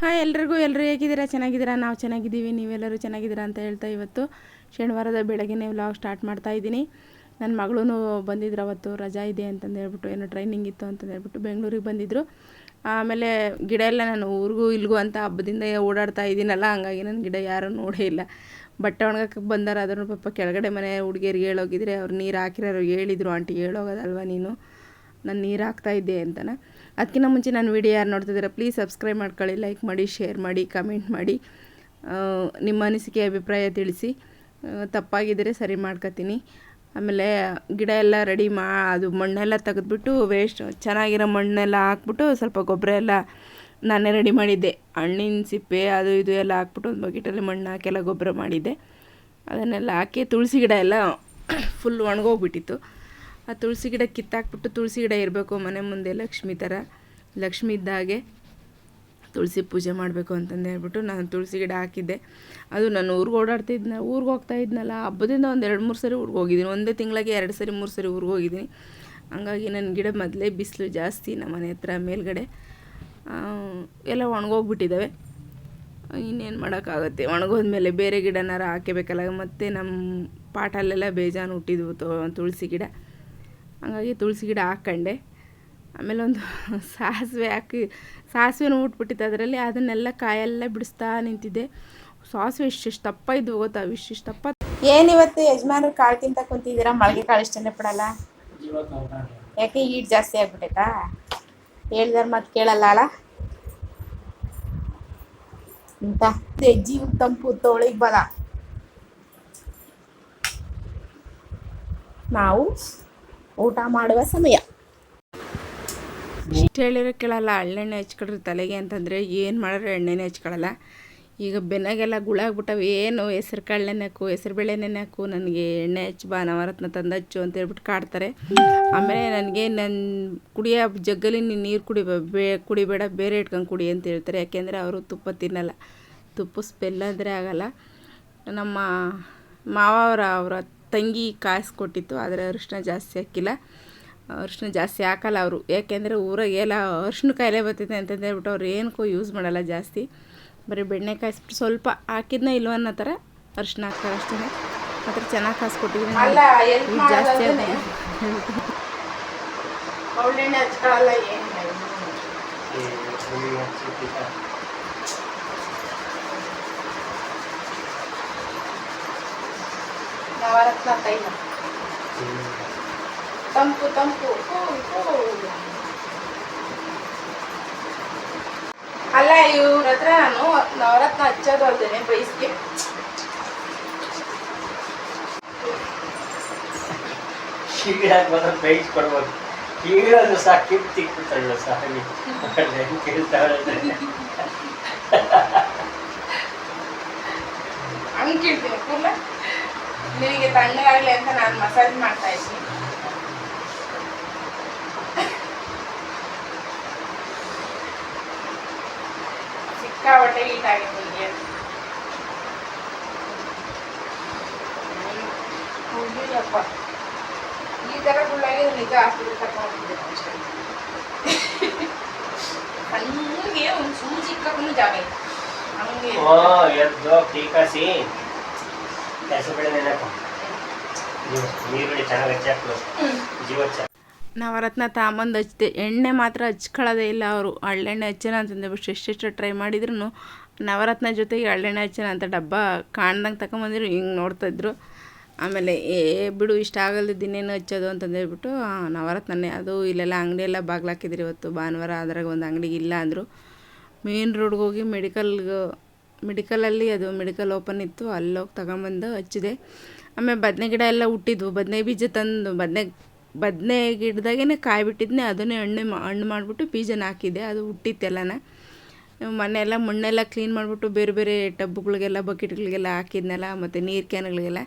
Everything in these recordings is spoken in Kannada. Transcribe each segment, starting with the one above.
ಹಾಯ್ ಎಲ್ಲರೂ ಹೇಗಿದ್ದೀರಾ? ಚೆನ್ನಾಗಿದ್ದೀರಾ? ನಾವು ಚೆನ್ನಾಗಿದ್ದೀವಿ, ನೀವೆಲ್ಲರೂ ಚೆನ್ನಾಗಿದ್ದೀರಾ ಅಂತ ಹೇಳ್ತಾ ಇವತ್ತು ಶನಿವಾರದ ಬೆಳಗ್ಗೆನೇ ವ್ಲಾಗ್ ಸ್ಟಾರ್ಟ್ ಮಾಡ್ತಾ ಇದ್ದೀನಿ. ನನ್ನ ಮಗಳೂ ಬಂದಿದ್ರು, ಅವತ್ತು ರಜಾ ಇದೆ ಅಂತಂದು ಹೇಳ್ಬಿಟ್ಟು, ಏನೋ ಟ್ರೈನಿಂಗ್ ಇತ್ತು ಅಂತಂದು ಹೇಳ್ಬಿಟ್ಟು ಬೆಂಗಳೂರಿಗೆ ಬಂದಿದ್ದರು. ಆಮೇಲೆ ಗಿಡ ಎಲ್ಲ ನಾನು ಊರಿಗೂ ಇಲ್ಗೂ ಅಂತ ಹಬ್ಬದಿಂದ ಓಡಾಡ್ತಾ ಇದ್ದೀನಲ್ಲ, ಹಂಗಾಗಿ ನನ್ನ ಗಿಡ ಯಾರೂ ನೋಡೇ ಇಲ್ಲ. ಬಟ್ಟೆ ಒಣಗಕ್ಕೆ ಬಂದಾರ, ಅದನ್ನು ಪಾಪ ಕೆಳಗಡೆ ಮನೆ ಹುಡುಗಿಯರಿಗೆ ಹೇಳೋಗಿದ್ರೆ ಅವ್ರು ನೀರು ಹಾಕಿರೋರು ಹೇಳಿದರು, ಆಂಟಿ ಹೇಳೋಗೋದಲ್ವ ನೀನು, ನಾನು ನೀರು ಹಾಕ್ತಾಯಿದ್ದೆ ಅಂತನ. ಅದಕ್ಕಿಂತ ಮುಂಚೆ ನಾನು ವಿಡಿಯೋ ಯಾರು ನೋಡ್ತಿದ್ದೀರಾ ಪ್ಲೀಸ್ ಸಬ್ಸ್ಕ್ರೈಬ್ ಮಾಡ್ಕೊಳ್ಳಿ, ಲೈಕ್ ಮಾಡಿ, ಶೇರ್ ಮಾಡಿ, ಕಮೆಂಟ್ ಮಾಡಿ, ನಿಮ್ಮ ಅನಿಸಿಕೆ ಅಭಿಪ್ರಾಯ ತಿಳಿಸಿ. ತಪ್ಪಾಗಿದ್ದರೆ ಸರಿ ಮಾಡ್ಕೊತೀನಿ. ಆಮೇಲೆ ಗಿಡ ಎಲ್ಲ ರೆಡಿ ಅದು ಮಣ್ಣೆಲ್ಲ ತೆಗೆದ್ಬಿಟ್ಟು ವೇಸ್ಟ್ ಚೆನ್ನಾಗಿರೋ ಮಣ್ಣೆಲ್ಲ ಹಾಕ್ಬಿಟ್ಟು ಸ್ವಲ್ಪ ಗೊಬ್ಬರ ಎಲ್ಲ ನಾನೇ ರೆಡಿ ಮಾಡಿದ್ದೆ. ಹಣ್ಣಿನ ಸಿಪ್ಪೆ ಅದು ಇದು ಎಲ್ಲ ಹಾಕ್ಬಿಟ್ಟು ಒಂದು ಬಕೆಟಲ್ಲಿ ಮಣ್ಣು ಹಾಕೆಲ್ಲ ಗೊಬ್ಬರ ಮಾಡಿದ್ದೆ. ಅದನ್ನೆಲ್ಲ ಹಾಕಿ ತುಳಸಿ ಗಿಡ ಎಲ್ಲ ಫುಲ್ ಒಣಗೋಗ್ಬಿಟ್ಟಿತ್ತು. ಆ ತುಳಸಿ ಗಿಡ ಕಿತ್ತಾಕ್ಬಿಟ್ಟು, ತುಳಸಿ ಗಿಡ ಇರಬೇಕು ಮನೆ ಮುಂದೆ ಲಕ್ಷ್ಮಿ ಥರ, ಲಕ್ಷ್ಮಿ ಇದ್ದಾಗೆ ತುಳಸಿ ಪೂಜೆ ಮಾಡಬೇಕು ಅಂತಂದು ಹೇಳ್ಬಿಟ್ಟು ನಾನು ತುಳಸಿ ಗಿಡ ಹಾಕಿದ್ದೆ. ಅದು ನಾನು ಊರಿಗೆ ಹೋಗ್ತಾ ಇದ್ನಲ್ಲ, ಹಬ್ಬದಿಂದ ಒಂದು 2-3 ಸರಿ ಊರಿಗೆ ಹೋಗಿದ್ದೀನಿ. ಒಂದೇ ತಿಂಗಳಿಗೆ 2 ಸರಿ 3 ಸರಿ ಊರಿಗೆ ಹೋಗಿದ್ದೀನಿ. ಹಂಗಾಗಿ ನನ್ನ ಗಿಡ ಮೊದಲೇ ಬಿಸಿಲು ಜಾಸ್ತಿ ನಮ್ಮ ಮನೆ ಹತ್ರ ಮೇಲ್ಗಡೆ ಎಲ್ಲ ಒಣಗೋಗ್ಬಿಟ್ಟಿದ್ದಾವೆ. ಇನ್ನೇನು ಮಾಡೋಕ್ಕಾಗತ್ತೆ, ಒಣಗೋದ್ಮೇಲೆ ಬೇರೆ ಗಿಡನಾರ ಹಾಕಬೇಕಲ್ಲ. ಮತ್ತು ನಮ್ಮ ಪಾಟಲ್ಲೆಲ್ಲ ಬೇಜಾನು ಹುಟ್ಟಿದ್ವು ತುಳಸಿ ಗಿಡ, ಹಂಗಾಗಿ ತುಳಸಿ ಗಿಡ ಹಾಕ್ಕೊಂಡೆ. ಆಮೇಲೆ ಒಂದು ಸಾಸಿವೆನೂ ಉಟ್ಬಿಟ್ಟಿತ್ತು ಅದರಲ್ಲಿ, ಅದನ್ನೆಲ್ಲ ಕಾಯೆಲ್ಲ ಬಿಡಿಸ್ತಾ ನಿಂತಿದ್ದೆ. ಸಾಸಿವೆ ಇಷ್ಟಿಷ್ಟು ದಪ್ಪ ಇದ್ವು ಗೊತ್ತಾ, ಇಷ್ಟಿಷ್ಟು ದಪ್ಪ. ಏನಿವತ್ತು ಯಜಮಾನರು ಕಾಳು ತಿಂತ ಕುಂತಿದ್ದೀರಾ? ಮಳಿಗೆ ಕಾಳು ಇಷ್ಟನೇ ಪಡಲ್ಲ, ಯಾಕೆ ಹೀಟ್ ಜಾಸ್ತಿ ಆಗ್ಬಿಟ್ಟೈತಾ? ಹೇಳಿದಾರ ಮತ್ತೆ ಕೇಳಲ್ಲ ಅಲ್ಲ ಅಂತ. ಜೀವಕ್ಕೆ ತಂಪು, ತೋಳಿಗೆ ಬಲ. ನಾವು ಊಟ ಮಾಡುವ ಸಮಯ. ಇಷ್ಟು ಹೇಳಿರೋ ಕೇಳಲ್ಲ, ಎಣ್ಣೆ ಹಚ್ಕೊಳ್ರಿ ತಲೆಗೆ ಅಂತಂದರೆ ಏನು ಮಾಡಿದ್ರೆ ಎಣ್ಣೆನೇ ಹಚ್ಕೊಳ್ಳಲ್ಲ. ಈಗ ಬೆನ್ನಾಗೆಲ್ಲ ಗುಳಾಗ್ಬಿಟ್ಟವೆ. ಏನು ಹೆಸ್ರು ಕಾಳು ನೆನೆ ಹಾಕು, ಹೆಸ್ರು ಬೇಳೆ ನೆನೆ ಹಾಕು, ನನಗೆ ಎಣ್ಣೆ ಹಚ್ಚು ಬಾ, ನವರತ್ನ ತಂದು ಹಚ್ಚು ಅಂತ ಹೇಳ್ಬಿಟ್ಟು ಕಾಡ್ತಾರೆ. ಆಮೇಲೆ ನನಗೆ ಕುಡಿಯೋ ಜಗ್ಗಲ್ಲಿ ನೀರು ಕುಡಿಬೇಡ, ಬೇರೆ ಇಟ್ಕೊಂಡು ಕುಡಿ ಅಂತ ಹೇಳ್ತಾರೆ. ಯಾಕೆಂದರೆ ಅವರು ತುಪ್ಪ ತಿನ್ನಲ್ಲ, ತುಪ್ಪ ಸ್ಮೆಲ್ ಅಂದರೆ ಆಗಲ್ಲ. ನಮ್ಮ ಮಾವ ಅವರ ತಂಗಿ ಕಾಯಿಸ್ಕೊಟ್ಟಿತ್ತು, ಆದರೆ ಅರಿಶಿನ ಜಾಸ್ತಿ ಹಾಕಿಲ್ಲ, ಅರಿಶಿನ ಜಾಸ್ತಿ ಹಾಕಲ್ಲ ಅವರು. ಯಾಕೆಂದರೆ ಊರಾಗೆಲ್ಲ ಅರಿಶಿನ ಕಾಯಿಲೆ ಬರ್ತೈತೆ ಅಂತಂದು ಹೇಳ್ಬಿಟ್ಟು ಅವ್ರು ಏನಕ್ಕೂ ಯೂಸ್ ಮಾಡಲ್ಲ ಜಾಸ್ತಿ. ಬರೀ ಬೆಣ್ಣೆ ಕಾಯಿಸ್ಬಿಟ್ಟು ಸ್ವಲ್ಪ ಹಾಕಿದ್ನ ಇಲ್ವ ಅನ್ನೋ ಥರ ಅರಿಶಿನ ಹಾಕ್ತಾರೆ ಅಷ್ಟೇ. ಮಾತ್ರ ಚೆನ್ನಾಗಿ ಕಾಯಿಸ್ಕೊಟ್ಟಿದ್ದೀನಿ ಜಾಸ್ತಿ ನವರತ್ನ ತೈಲ ತಂಪು ಅಲ್ಲ. ಇವ್ರ ಹತ್ರ ನಾನು ನವರತ್ನ ಹಚ್ಚೋದು ಅಲ್ದೇನೆ ಬೈಸ್ಗೆ ಬೈಸ್ಕೊಡ್ಬೋದು. ಈಗಲೂ ಸಹ ಕಿತ್ತಿಕ್ಬಿಟ್ಟಲ್ಲ ಸಾಹಿ ಕೇಳ್ತಾಳೆ ಹಂಗೆ ಕೇಳ್ತೀನಿ. ಕೂಲ ನಿನಗೆ ತಣ್ಣಗಾಗಲಿ ಅಂತ ನಾನು ಮಸಾಜ್ ಮಾಡ್ತಾ ಇದ್ದೀನಿ. ಸಿಕ್ಕಾಪಟ್ಟೆ ಹೀಟ್ ಆಗಿದೆ ನಿಮಗೆ. ಹುಡುಗಿಯಪ್ಪ ಈ ಥರ ಗುಳ್ಳಾಗಿದ್ರೆ ನಿಜ ಹಾಸ್ಪಿಟಲ್ ಕರ್ಕೊಂಡ್ಬಿಟ್ಟಿದ್ದೆ ಅಷ್ಟೇ. ಹಂಗೆ ಒಂದು ಸೂಜಿ ಇಕ್ಕಕ್ಕೂ ಜಾಗ ಇಲ್ಲ. ಹಂಗೆ ಎದ್ದು ಟೀಕಾಸಿ ಹೆಸರು ಬೆಳೆ ನೆನಪು ನೀರುಳ್ಳಿ ಚೆನ್ನಾಗಿ ಹಚ್ಚಾಕ್ಲು ಜೀವಚ್ಚ. ನವರತ್ನ ತಾಂಬಂದು ಹಚ್ಚಿದೆ. ಎಣ್ಣೆ ಮಾತ್ರ ಹಚ್ಕೊಳ್ಳೋದೇ ಇಲ್ಲ ಅವರು. ಹಳ್ಳೆಣ್ಣೆ ಹಚ್ಚೋಣ ಅಂತಂದೇಬಿಟ್ಟು ಎಷ್ಟೆಷ್ಟು ಟ್ರೈ ಮಾಡಿದ್ರು ನವರತ್ನ ಜೊತೆಗೆ ಹಳ್ಳೆಣ್ಣೆ ಹಚ್ಚೋಣ ಅಂತ ಡಬ್ಬ ಕಾಣ್ದಂಗೆ ತಗೊಂಬಂದಿರು, ಹಿಂಗೆ ನೋಡ್ತಾಯಿದ್ರು. ಆಮೇಲೆ ಬಿಡು ಇಷ್ಟ ಆಗಲ್ದಿನ್ನೇನು ಹಚ್ಚೋದು ಅಂತಂದೇಳ್ಬಿಟ್ಟು ನವರತ್ನನೇ. ಅದು ಇಲ್ಲೆಲ್ಲ ಅಂಗಡಿಯೆಲ್ಲ ಬಾಗ್ಲಾಕಿದ್ರು ಇವತ್ತು ಭಾನುವಾರ, ಅದ್ರಾಗ ಒಂದು ಅಂಗಡಿಗೆ ಇಲ್ಲ ಅಂದರು. ಮೇನ್ ರೋಡ್ಗೆ ಹೋಗಿ ಮೆಡಿಕಲಲ್ಲಿ ಅದು ಮೆಡಿಕಲ್ ಓಪನ್ ಇತ್ತು, ಅಲ್ಲೋಗಿ ತಗೊಂಬಂದು ಹಚ್ಚಿದೆ. ಆಮೇಲೆ ಬದನೆ ಗಿಡ ಎಲ್ಲ ಹುಟ್ಟಿದ್ವು. ಬದನೆ ಬೀಜ ತಂದು ಬದನೆ ಗಿಡದಾಗೇ ಕಾಯಿ ಬಿಟ್ಟಿದ್ನೆ, ಅದನ್ನೇ ಹಣ್ಣು ಮಾಡಿಬಿಟ್ಟು ಬೀಜನ ಹಾಕಿದ್ದೆ. ಅದು ಹುಟ್ಟಿತ್ತೆಲ್ಲನ. ಮನೆಯೆಲ್ಲ ಮಣ್ಣೆಲ್ಲ ಕ್ಲೀನ್ ಮಾಡಿಬಿಟ್ಟು ಬೇರೆ ಬೇರೆ ಟಬ್ಗಳಿಗೆಲ್ಲ ಬಕೆಟ್ಗಳಿಗೆಲ್ಲ ಹಾಕಿದ್ನೆಲ್ಲ, ಮತ್ತು ನೀರು ಕ್ಯಾನ್ಗಳಿಗೆಲ್ಲ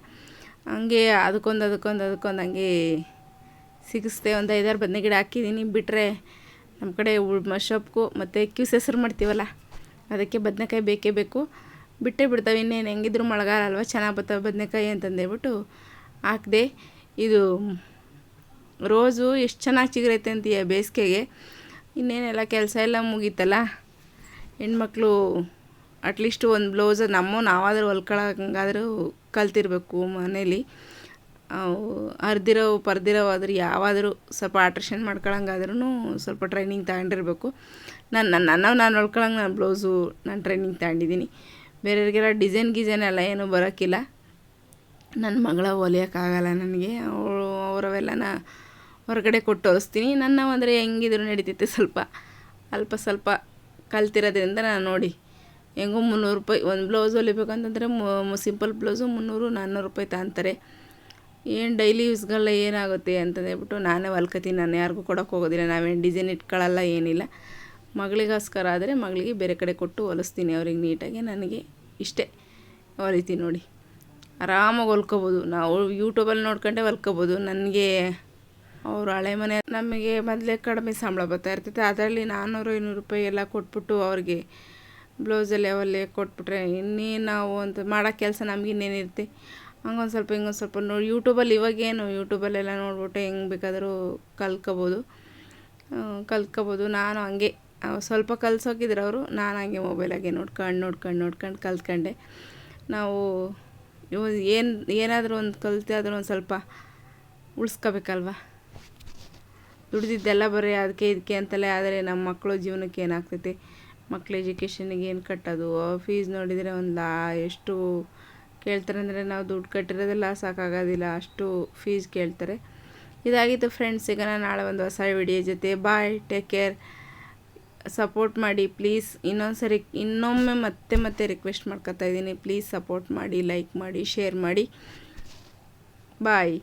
ಹಂಗೆ ಅದಕ್ಕೊಂದು ಹಂಗೆ ಸಿಗಿಸ್ದೆ. ಒಂದು 5-6 ಬದನೆ ಗಿಡ ಹಾಕಿದ್ದೀನಿ. ಬಿಟ್ಟರೆ ನಮ್ಮ ಕಡೆ ಮಶಪ್ಕು ಮತ್ತು ಕ್ಯೂಸ್ ಹೆಸರು ಮಾಡ್ತೀವಲ್ಲ, ಅದಕ್ಕೆ ಬದನೆಕಾಯಿ ಬೇಕೇ ಬೇಕು. ಬಿಟ್ಟೇ ಬಿಡ್ತಾವೆ. ಇನ್ನೇನು ಹೆಂಗಿದ್ರು ಮಳೆಗಾಲ ಅಲ್ವ, ಚೆನ್ನಾಗಿ ಬರ್ತಾವೆ ಬದನೆಕಾಯಿ ಅಂತಂದೇಳ್ಬಿಟ್ಟು ಹಾಕಿದೆ. ಇದು ರೋಸು ಎಷ್ಟು ಚೆನ್ನಾಗಿ ಚಿಗುರೈತೆ ಅಂತೀಯ ಬೇಸಿಗೆಗೆ. ಇನ್ನೇನೆಲ್ಲ ಕೆಲಸ ಎಲ್ಲ ಮುಗೀತಲ್ಲ, ಹೆಣ್ಮಕ್ಳು ಅಟ್ಲೀಸ್ಟ್ ಒಂದು ಬ್ಲೌಸ್ ನಾವಾದರೂ ಹೊಲ್ಕೊಳಂಗಾದರೂ ಕಲ್ತಿರ್ಬೇಕು ಮನೇಲಿ. ಹರಿದಿರೋ ಪರ್ದಿರೋವಾದರೂ ಯಾವಾದರೂ ಸ್ವಲ್ಪ ಆಲ್ಟ್ರೇಷನ್ ಮಾಡ್ಕೊಳಂಗಾದ್ರೂ ಸ್ವಲ್ಪ ಟ್ರೈನಿಂಗ್ ತಗೊಂಡಿರ್ಬೇಕು. ನಾನು ಹೊಲ್ಕೊಳಂಗೆ ನಾನು ಬ್ಲೌಸು ನಾನು ಟ್ರೈನಿಂಗ್ ತಗೊಂಡಿದ್ದೀನಿ. ಬೇರೆಯವ್ರಿಗೆಲ್ಲ ಡಿಸೈನ್ ಎಲ್ಲ ಏನೂ ಬರೋಕ್ಕಿಲ್ಲ. ನನ್ನ ಮಗಳ ಹೊಲಿಯೋಕ್ಕಾಗಲ್ಲ ನನಗೆ. ಅವರವೆಲ್ಲನ ಹೊರಗಡೆ ಕೊಟ್ಟು ಹೊಲಿಸ್ತೀನಿ. ನನ್ನ ಅಂದರೆ ಹೆಂಗಿದ್ರು ನಡೀತೈತೆ, ಸ್ವಲ್ಪ ಕಲ್ತಿರೋದ್ರಿಂದ ನಾನು ನೋಡಿ ಹೆಂಗೋ 300 ರೂಪಾಯಿ ಒಂದು ಬ್ಲೌಸ್ ಹೊಲಿಬೇಕಂತಂದರೆ ಸಿಂಪಲ್ ಬ್ಲೌಸು 300-400 ರೂಪಾಯಿ ತಗೊಂತಾರೆ. ಏನು ಡೈಲಿ ಯೂಸ್ಗೆಲ್ಲ ಏನಾಗುತ್ತೆ ಅಂತಂದೇಳ್ಬಿಟ್ಟು ನಾನೇ ಹೊಲ್ಕೊತೀನಿ. ನಾನು ಯಾರಿಗೂ ಕೊಡೋಕೆ ಹೋಗೋದಿಲ್ಲ. ನಾವೇನು ಡಿಸೈನ್ ಇಟ್ಕೊಳ್ಳಲ್ಲ, ಏನಿಲ್ಲ. ಮಗಳಿಗೋಸ್ಕರ ಆದರೆ ಮಗಳಿಗೆ ಬೇರೆ ಕಡೆ ಕೊಟ್ಟು ಹೊಲಿಸ್ತೀನಿ ಅವ್ರಿಗೆ ನೀಟಾಗಿ. ನನಗೆ ಇಷ್ಟೇ ಹೊಲಿತೀನಿ ನೋಡಿ. ಆರಾಮಾಗಿ ಹೊಲ್ಕೊಬೋದು. ನಾವು ಯೂಟ್ಯೂಬಲ್ಲಿ ನೋಡ್ಕೊಂಡೆ ಹೊಲ್ಕೊಬೋದು. ನನಗೆ ಅವರು ಹಳೆ ಮನೆ ನಮಗೆ ಮೊದಲೇ ಕಡಿಮೆ ಸಂಬಳ ಬರ್ತಾ ಇರ್ತೈತೆ. ಅದರಲ್ಲಿ 400-500 ರೂಪಾಯಿ ಎಲ್ಲ ಕೊಟ್ಬಿಟ್ಟು ಅವ್ರಿಗೆ ಬ್ಲೌಸಲ್ಲಿ ಅವಲ್ಲೇ ಕೊಟ್ಬಿಟ್ರೆ ಇನ್ನೇನು ನಾವು ಅಂತ ಮಾಡೋ ಕೆಲಸ ನಮ್ಗೆ ಇನ್ನೇನಿರುತ್ತೆ. ಹಂಗೊಂದು ಸ್ವಲ್ಪ ಹಿಂಗೊಂದು ಸ್ವಲ್ಪ ನೋಡಿ ಯೂಟ್ಯೂಬಲ್ಲಿ ಇವಾಗೇನು ಯೂಟ್ಯೂಬಲ್ಲೆಲ್ಲ ನೋಡ್ಬಿಟ್ಟು ಹೆಂಗೆ ಬೇಕಾದರೂ ಕಲ್ತ್ಕೊಬೋದು. ನಾನು ಹಂಗೆ ಸ್ವಲ್ಪ ಕಲ್ಸೋಕಿದ್ರು ಅವರು, ನಾನು ಹಂಗೆ ಮೊಬೈಲಾಗೆ ನೋಡ್ಕೊಂಡು ಕಲ್ತ್ಕೊಂಡೆ. ನಾವು ಏನಾದರೂ ಒಂದು ಕಲಿತೆ ಆದರೂ ಒಂದು ಸ್ವಲ್ಪ ಉಳಿಸ್ಕೋಬೇಕಲ್ವ. ದುಡ್ದಿದ್ದೆಲ್ಲ ಬರೀ ಅದಕ್ಕೆ ಇದಕ್ಕೆ ಅಂತಲೇ ಆದರೆ ನಮ್ಮ ಮಕ್ಕಳು ಜೀವನಕ್ಕೆ ಏನಾಗ್ತೈತೆ, ಮಕ್ಳ ಎಜುಕೇಷನಿಗೆ ಏನು ಕಟ್ಟೋದು, ಫೀಸ್ ನೋಡಿದರೆ ಎಷ್ಟು ಕೇಳ್ತಾರೆ ಅಂದರೆ ನಾವು ದುಡ್ಡು ಕಟ್ಟಿರೋದೆಲ್ಲ ಸಾಕಾಗೋದಿಲ್ಲ, ಅಷ್ಟು ಫೀಸ್ ಕೇಳ್ತಾರೆ. ಇದಾಗಿತ್ತು ಫ್ರೆಂಡ್ಸ್. ಈಗ ನಾನು ನಾಳೆ ಒಂದು ಹೊಸ ವಿಡಿಯೋ ಜೊತೆ. ಬಾಯ್, ಟೇಕ್ ಕೇರ್, ಸಪೋರ್ಟ್ ಮಾಡಿ ಪ್ಲೀಸ್. ಇನ್ನೊಮ್ಮೆ ಮತ್ತೆ ರಿಕ್ವೆಸ್ಟ್ ಮಾಡ್ಕೊತಾ ಇದ್ದೀನಿ, ಪ್ಲೀಸ್ ಸಪೋರ್ಟ್ ಮಾಡಿ, ಲೈಕ್ ಮಾಡಿ, ಶೇರ್ ಮಾಡಿ. ಬಾಯ್.